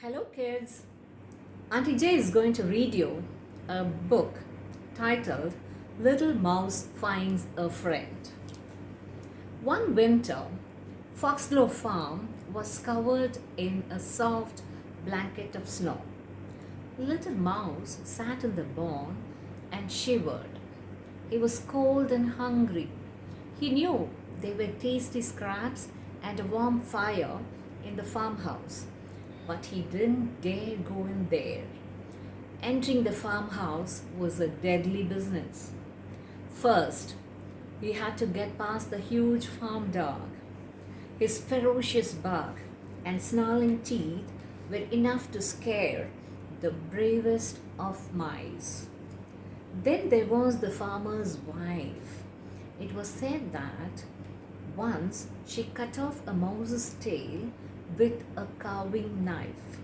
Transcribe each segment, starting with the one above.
Hello, kids. Auntie Jey is going to read you a book titled Little Mouse Finds a Friend. One winter, Foxglove Farm was covered in a soft blanket of snow. Little Mouse sat in the barn and shivered. He was cold and hungry. He knew there were tasty scraps and a warm fire in the farmhouse, but he didn't dare go in there. Entering the farmhouse was a deadly business. First, he had to get past the huge farm dog. His ferocious bark and snarling teeth were enough to scare the bravest of mice. Then there was the farmer's wife. It was said that once she cut off a mouse's tail with a carving knife.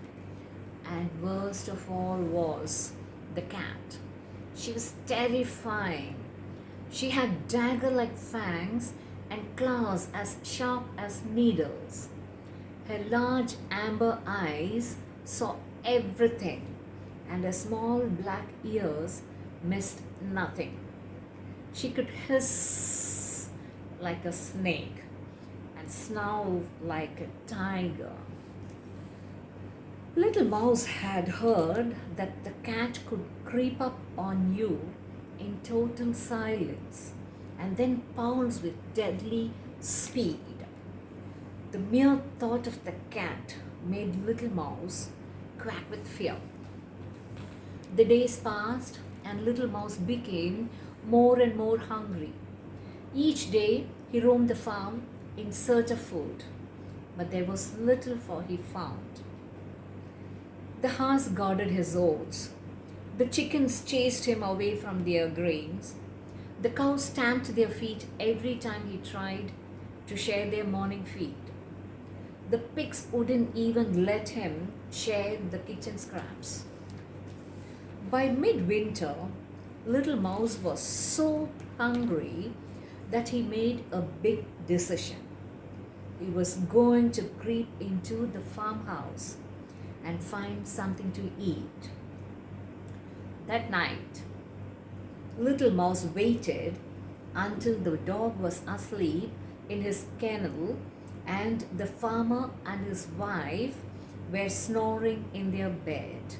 And worst of all was the cat. She was terrifying. She had dagger like fangs and claws as sharp as needles. Her large amber eyes saw everything, and her small black ears missed nothing. She could hiss like a snake and snarl like a tiger. Little Mouse had heard that the cat could creep up on you in total silence and then pounce with deadly speed. The mere thought of the cat made Little Mouse quack with fear. The days passed and Little Mouse became more and more hungry. Each day he roamed the farm in search of food, but there was little for he found. The horse guarded his oats. The chickens chased him away from their grains. The cows stamped their feet every time he tried to share their morning feed. The pigs wouldn't even let him share the kitchen scraps. By midwinter, Little Mouse was so hungry that he made a big decision. He was going to creep into the farmhouse and find something to eat. That night, Little Mouse waited until the dog was asleep in his kennel and the farmer and his wife were snoring in their bed.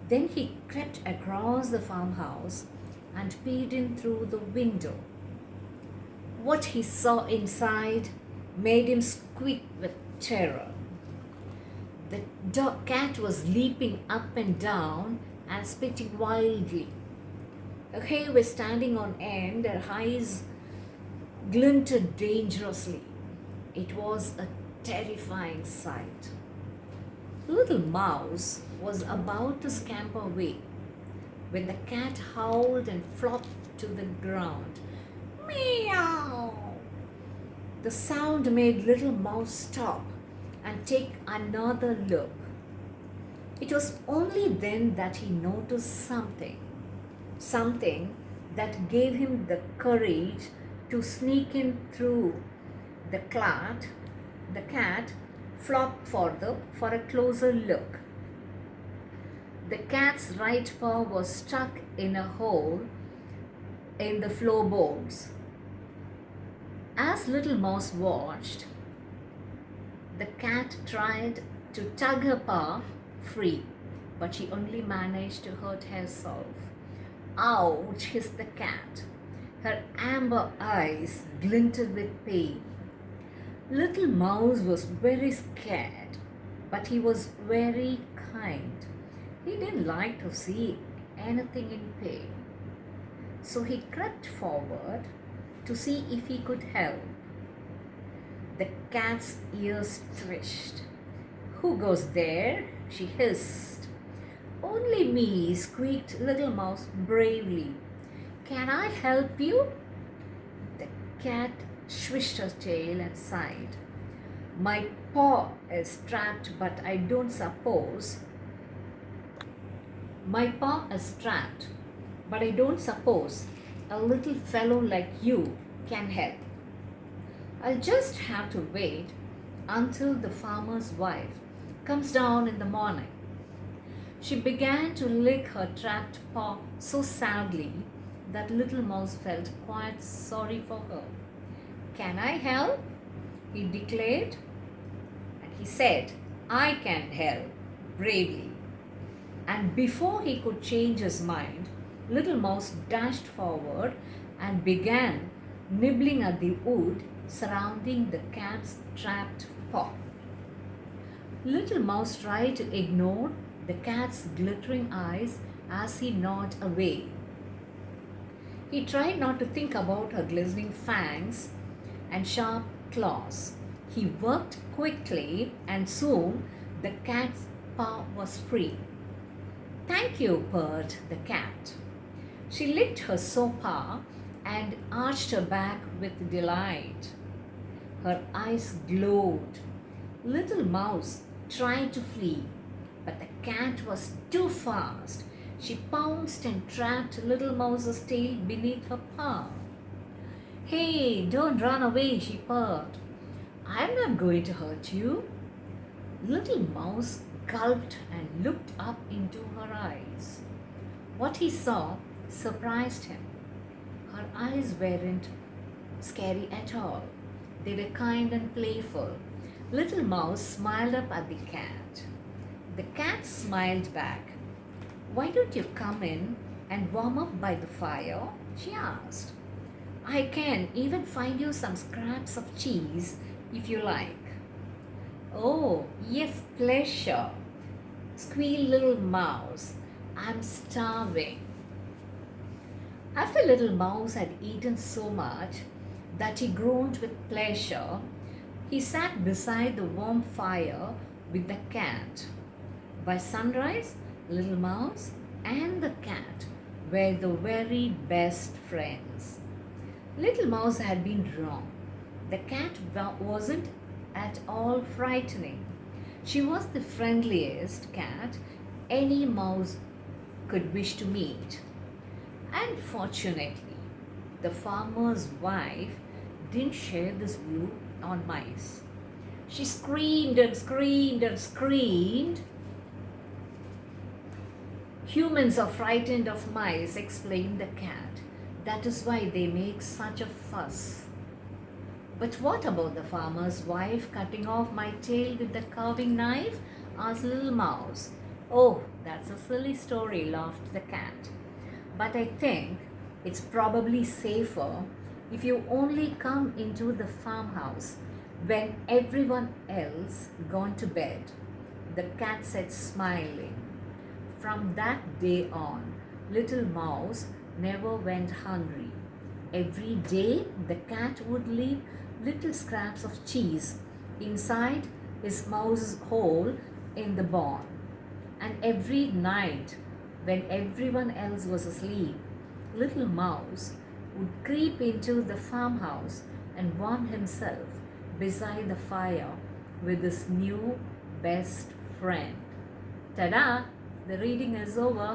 Then he crept across the farmhouse and peered in through the window. What he saw inside made him squeak with terror. The cat was leaping up and down and spitting wildly. Her hair was standing on end, her eyes glinted dangerously. It was a terrifying sight. Little Mouse was about to scamper away when the cat howled and flopped to the ground. Meow! The sound made Little Mouse stop and take another look. It was only then that he noticed something that gave him the courage to sneak in through the cat. The cat flopped for a closer look. The cat's right paw was stuck in a hole in the floorboards. As Little Mouse watched, the cat tried to tug her paw free, but she only managed to hurt herself. Ouch, hissed the cat. Her amber eyes glinted with pain. Little Mouse was very scared, but he was very kind. He didn't like to see anything in pain. So he crept forward to see if he could help. The cat's ears twitched. Who goes there? She hissed. Only me, squeaked Little Mouse bravely. Can I help you? The cat swished her tail and sighed. My paw is trapped, but I don't suppose. My paw is trapped, but I don't suppose a little fellow like you can help. I'll just have to wait until the farmer's wife comes down in the morning. She began to lick her trapped paw so sadly that little mouse felt quite sorry for her. "Can I help?" he declared. And he said, "I can help," bravely. And before he could change his mind, little mouse dashed forward and began nibbling at the wood surrounding the cat's trapped paw. Little mouse tried to ignore the cat's glittering eyes as he gnawed away. He tried not to think about her glistening fangs and sharp claws. He worked quickly and soon the cat's paw was free. "Thank you," purred the cat. She licked her sore paw and arched her back with delight. Her eyes glowed. Little mouse tried to flee, but the cat was too fast. She pounced and trapped little mouse's tail beneath her paw. "Hey, don't run away," she purred. "I'm not going to hurt you." Little mouse gulped and looked up into her eyes. What he saw surprised him. Her eyes weren't scary at all. They were kind and playful. Little mouse smiled up at the cat. The cat smiled back. "Why don't you come in and warm up by the fire?" she asked. "I can even find you some scraps of cheese if you like." "Oh, yes, pleasure," squealed little mouse. "I'm starving." After little mouse had eaten so much that he groaned with pleasure, he sat beside the warm fire with the cat. By sunrise, little mouse and the cat were the very best friends. Little mouse had been wrong. The cat wasn't at all frightening. She was the friendliest cat any mouse could wish to meet. Unfortunately, the farmer's wife didn't share this view on mice. She screamed and screamed and screamed. "Humans are frightened of mice," explained the cat. "That is why they make such a fuss." "But what about the farmer's wife cutting off my tail with the carving knife?" asked little mouse. "Oh, that's a silly story," laughed the cat. "But I think it's probably safer if you only come into the farmhouse when everyone else gone to bed," the cat said, smiling. From that day on, little mouse never went hungry. Every day, the cat would leave little scraps of cheese inside his mouse hole in the barn. And every night, when everyone else was asleep, little mouse would creep into the farmhouse and warm himself beside the fire with his new best friend. Ta-da! The reading is over.